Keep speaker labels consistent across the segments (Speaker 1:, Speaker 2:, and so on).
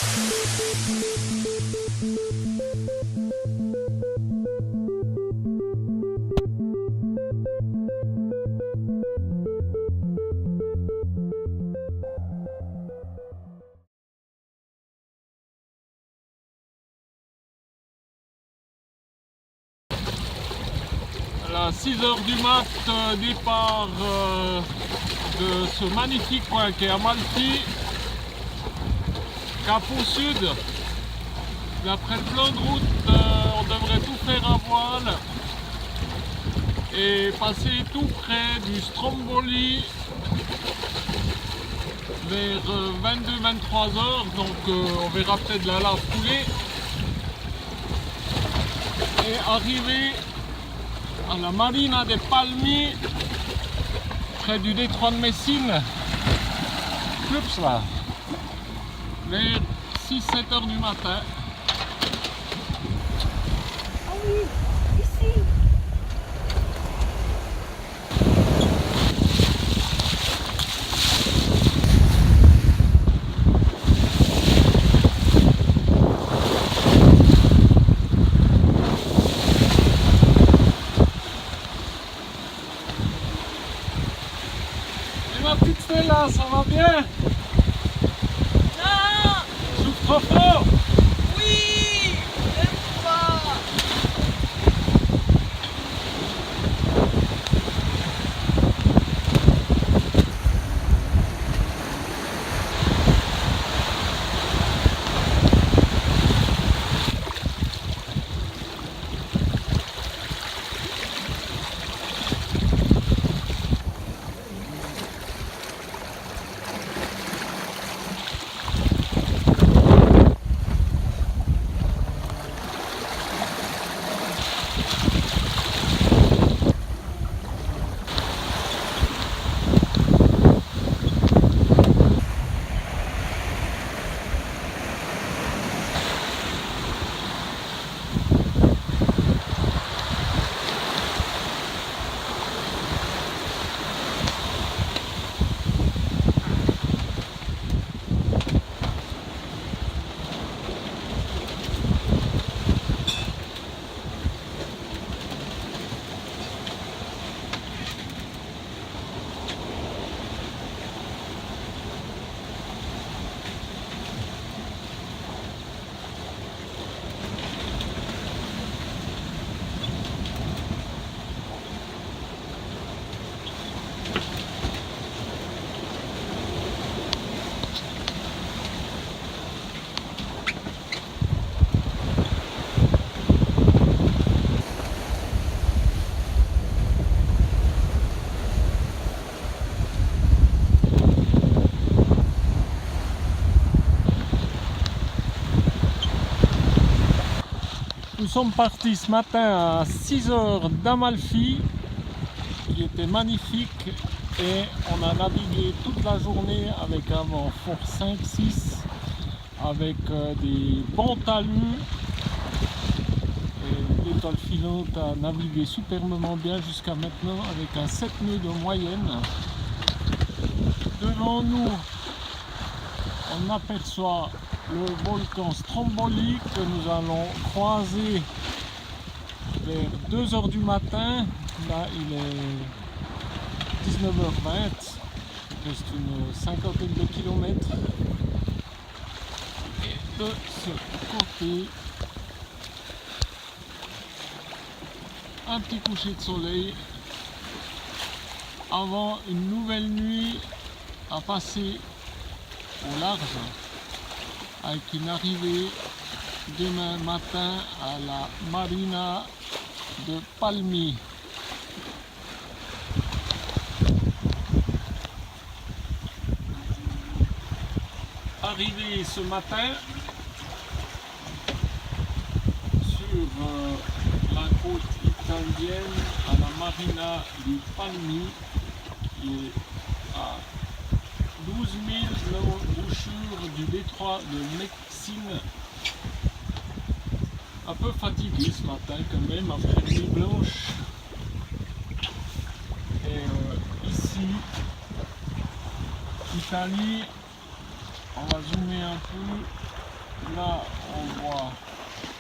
Speaker 1: À 6h du mat, départ de ce magnifique coin qui est Amalfi, cap au sud. D'après le plan de route, on devrait tout faire à voile et passer tout près du Stromboli vers 22-23 heures, donc on verra peut-être la lave couler et arriver à la Marina de Palmi, près du détroit de Messine, là, vers 6-7 heures du matin.
Speaker 2: Ah oui, ici.
Speaker 1: Et ma petite Stella, ça va bien?
Speaker 2: Non.
Speaker 1: Souffle trop fort?
Speaker 2: Oui. J'aime pas.
Speaker 1: Nous sommes partis ce matin à 6h d'Amalfi, qui était magnifique, et on a navigué toute la journée avec un vent fort 5-6, avec des bons talus, et l'étoile filante a navigué superbement bien jusqu'à maintenant avec un 7 nœuds de moyenne. Devant nous, on aperçoit le volcan Stromboli que nous allons croiser vers 2h du matin. Là il est 19h20, il reste une cinquantaine de kilomètres. Et de ce côté, un petit coucher de soleil avant une nouvelle nuit à passer au large, avec une arrivée demain matin à la Marina de Palmi. Arrivé ce matin sur la côte italienne à la Marina di Palmi, qui est à 12 000 l'embouchure du détroit de Messine. Un peu fatigué ce matin quand même, après une nuit blanche. Et ici, Italie, on va zoomer un peu. Là, on voit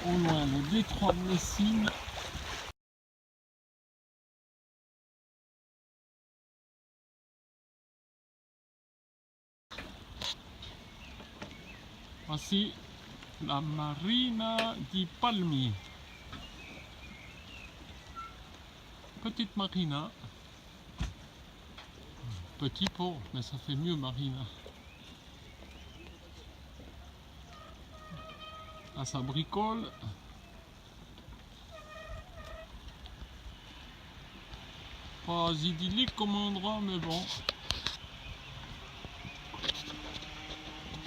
Speaker 1: au loin le détroit de Messine. Voici la Marina di Palmi. Petite marina. Petit port, mais ça fait mieux marina. Là, ça bricole. Pas idyllique comme endroit, mais bon.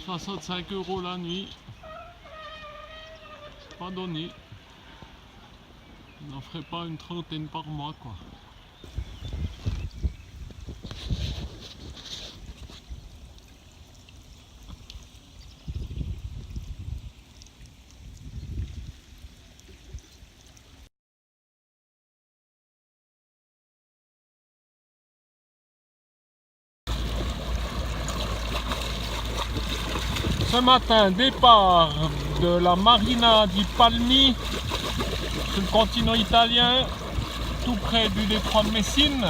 Speaker 1: 65 € la nuit. Pas donné. On n'en ferait pas une trentaine par mois, quoi. Ce matin, départ de la Marina di Palmi sur le continent italien, tout près du détroit de Messine.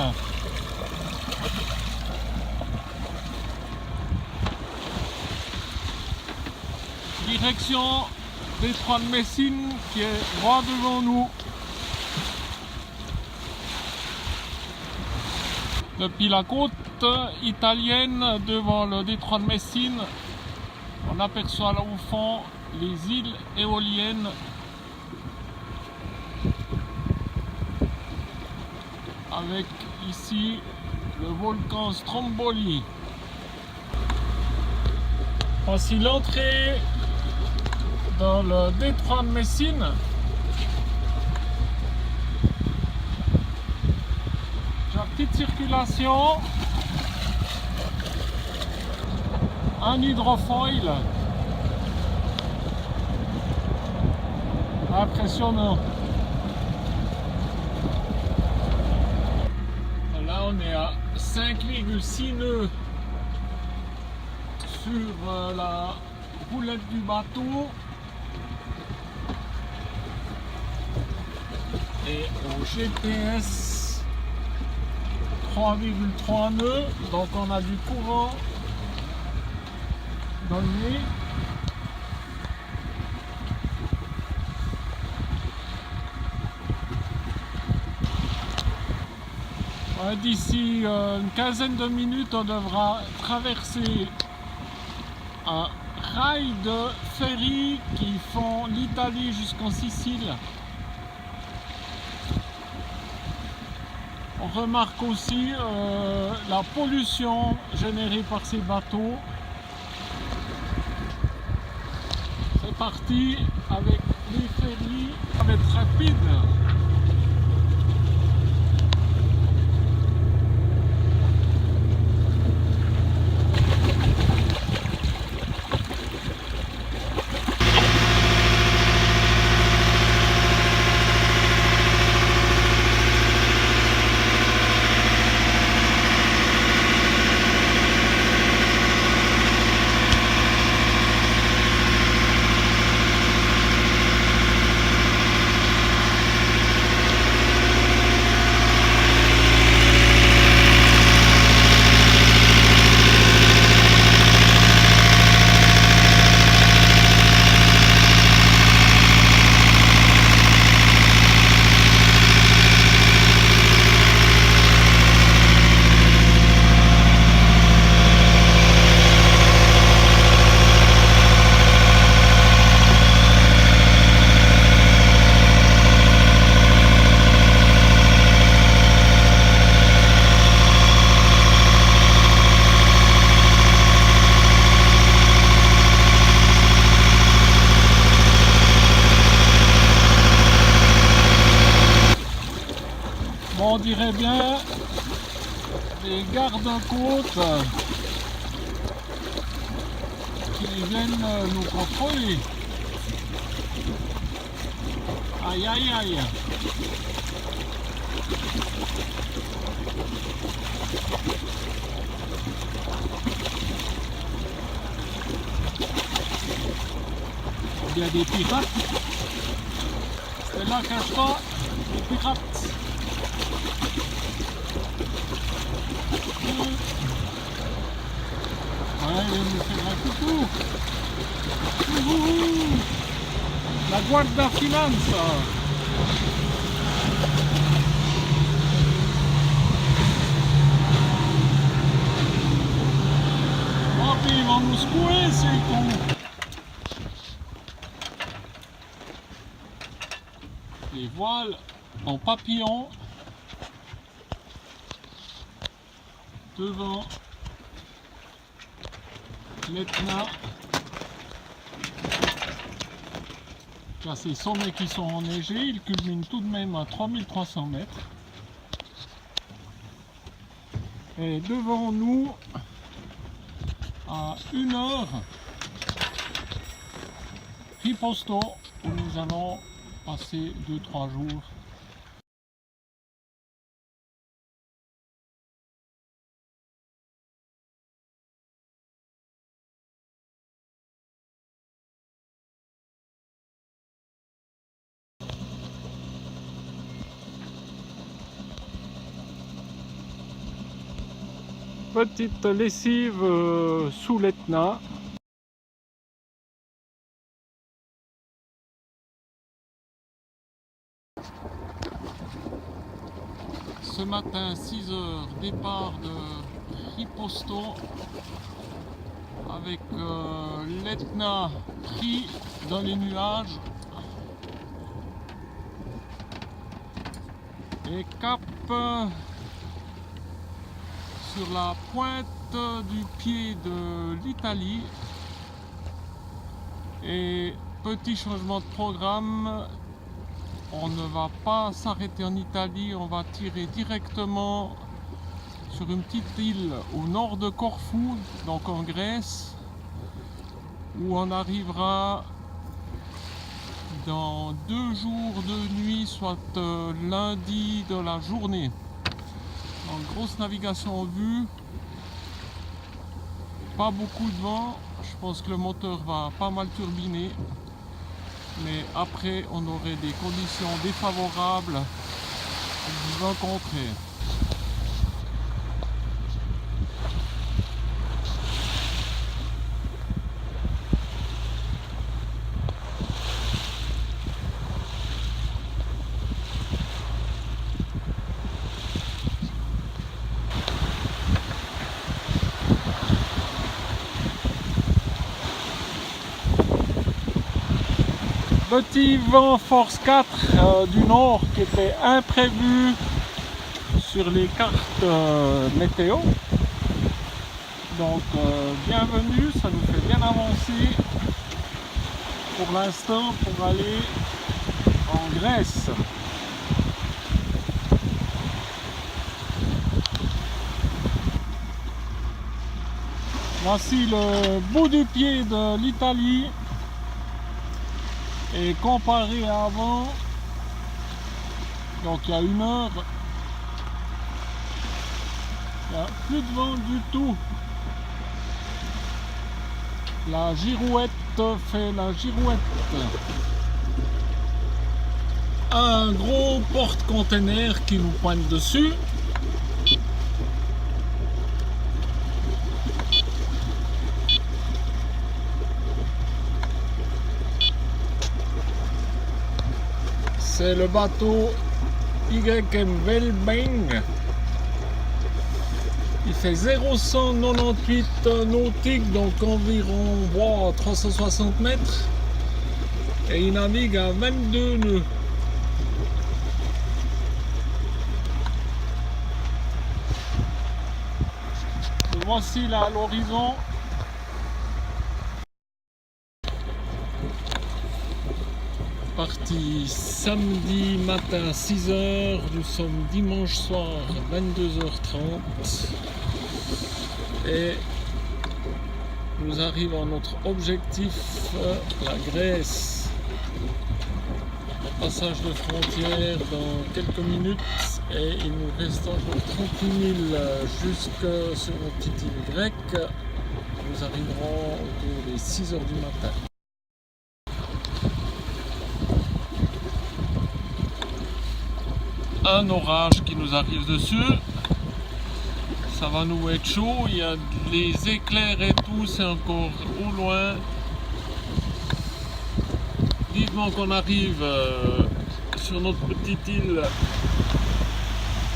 Speaker 1: Direction détroit de Messine qui est droit devant nous. Depuis la côte italienne devant le détroit de Messine, on aperçoit là au fond les îles éoliennes avec ici le volcan Stromboli. Voici l'entrée dans le détroit de Messine. La petite circulation. Un hydrofoil impressionnant. Là on est à 5,6 nœuds sur la roulette du bateau et au GPS 3,3 nœuds, donc on a du courant donné. D'ici une quinzaine de minutes, on devra traverser un rail de ferry qui font l'Italie jusqu'en Sicile. On remarque aussi la pollution générée par ces bateaux. C'est parti avec les ferries, ça va être rapide. On dirait bien les gardes-côtes qui viennent nous contrôler. Aïe aïe aïe. Il y a des pirates. Stella, cache-toi, les pirates. Ouais, il me fait un coucou. Ouhou. La Guardia Finanza. Oh, puis ils vont nous secouer, ces cons. Les voiles en papillon devant l'Etna. Là, ces sommets qui sont enneigés, ils culminent tout de même à 3300 mètres. Et devant nous, à 1 heure, Riposto, où nous allons passer 2-3 jours. Petite lessive sous l'Etna. Ce matin, 6 heures, départ de Riposto avec l'Etna pris dans les nuages et cap sur la pointe du pied de l'Italie. Et petit changement de programme, on ne va pas s'arrêter en Italie, on va tirer directement sur une petite île au nord de Corfou, donc en Grèce, où on arrivera dans 2 jours de nuit, soit lundi de la journée. Donc grosse navigation en vue, pas beaucoup de vent, je pense que le moteur va pas mal turbiner, mais après on aurait des conditions défavorables du vent contraire. Petit vent force 4 du nord qui était imprévu sur les cartes météo. Donc bienvenue, ça nous fait bien avancer pour l'instant pour aller en Grèce. Voici le bout du pied de l'Italie. Et comparé à avant, donc il y a 1 heure, il n'y a plus de vent du tout. La girouette fait la girouette. Un gros porte-container qui nous pointe dessus. C'est le bateau YM Wellbeng. Il fait 0,198 nautiques, donc environ 360 mètres. Et il navigue à 22 nœuds. Et voici là à l'horizon. Parti samedi matin 6h, nous sommes dimanche soir 22h30 et nous arrivons à notre objectif, la Grèce. Passage de frontière dans quelques minutes et il nous reste encore 38 000 jusque sur notre petite île grecque. Nous arriverons autour des 6h du matin. un orage qui nous arrive dessus. Ça va nous être chaud, il y a les éclairs et tout, c'est encore au loin. Vivement qu'on arrive sur notre petite île.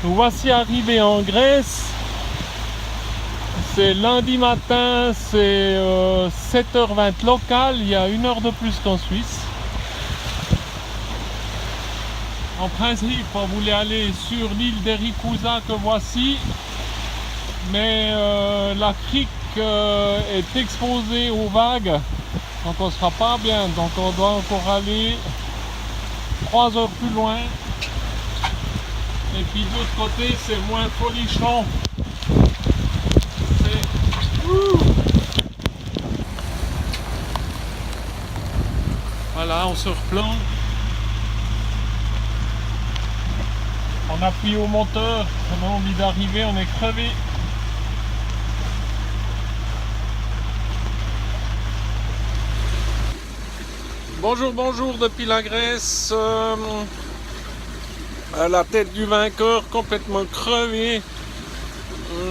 Speaker 1: Nous voici arrivés en Grèce. C'est lundi matin, c'est 7h20 local, il y a 1 heure de plus qu'en Suisse. En principe, on voulait aller sur l'île d'Erikusa que voici, mais la crique est exposée aux vagues, donc on ne sera pas bien, donc on doit encore aller 3 heures plus loin. Et puis de l'autre côté, c'est moins folichon. Voilà, on se replante. On appuie au moteur, on a envie d'arriver, on est crevé. Bonjour, bonjour depuis la Grèce. À la tête du vainqueur, complètement crevé.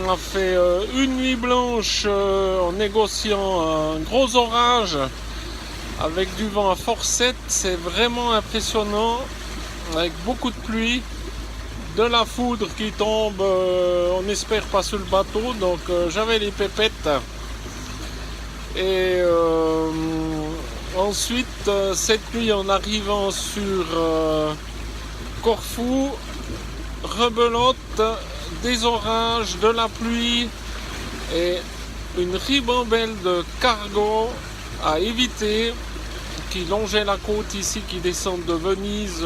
Speaker 1: On a fait une nuit blanche en négociant un gros orage avec du vent à force 7. C'est vraiment impressionnant, avec beaucoup de pluie. De la foudre qui tombe, on espère pas sur le bateau, donc j'avais les pépettes. Et ensuite, cette nuit, en arrivant sur Corfou, rebelote, des orages, de la pluie et une ribambelle de cargos à éviter qui longeait la côte ici, qui descendent de Venise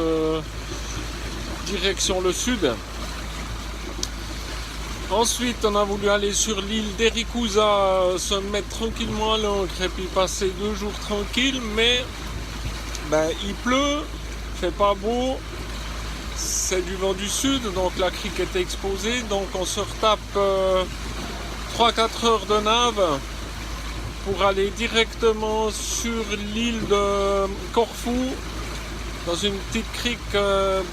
Speaker 1: direction le sud. Ensuite, on a voulu aller sur l'île d'Erikusa, se mettre tranquillement à l'ancre et puis passer 2 jours tranquilles, mais il pleut, il fait pas beau, c'est du vent du sud, donc la crique est exposée, donc on se retape 3-4 heures de nave pour aller directement sur l'île de Corfou, dans une petite crique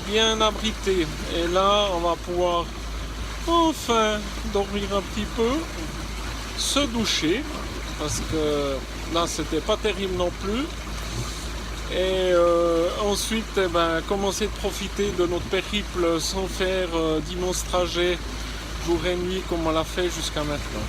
Speaker 1: bien abritée. Et là, on va pouvoir enfin dormir un petit peu, se doucher, parce que là, c'était pas terrible non plus. Et ensuite, commencer de profiter de notre périple sans faire d'immenses trajets jour et nuit comme on l'a fait jusqu'à maintenant.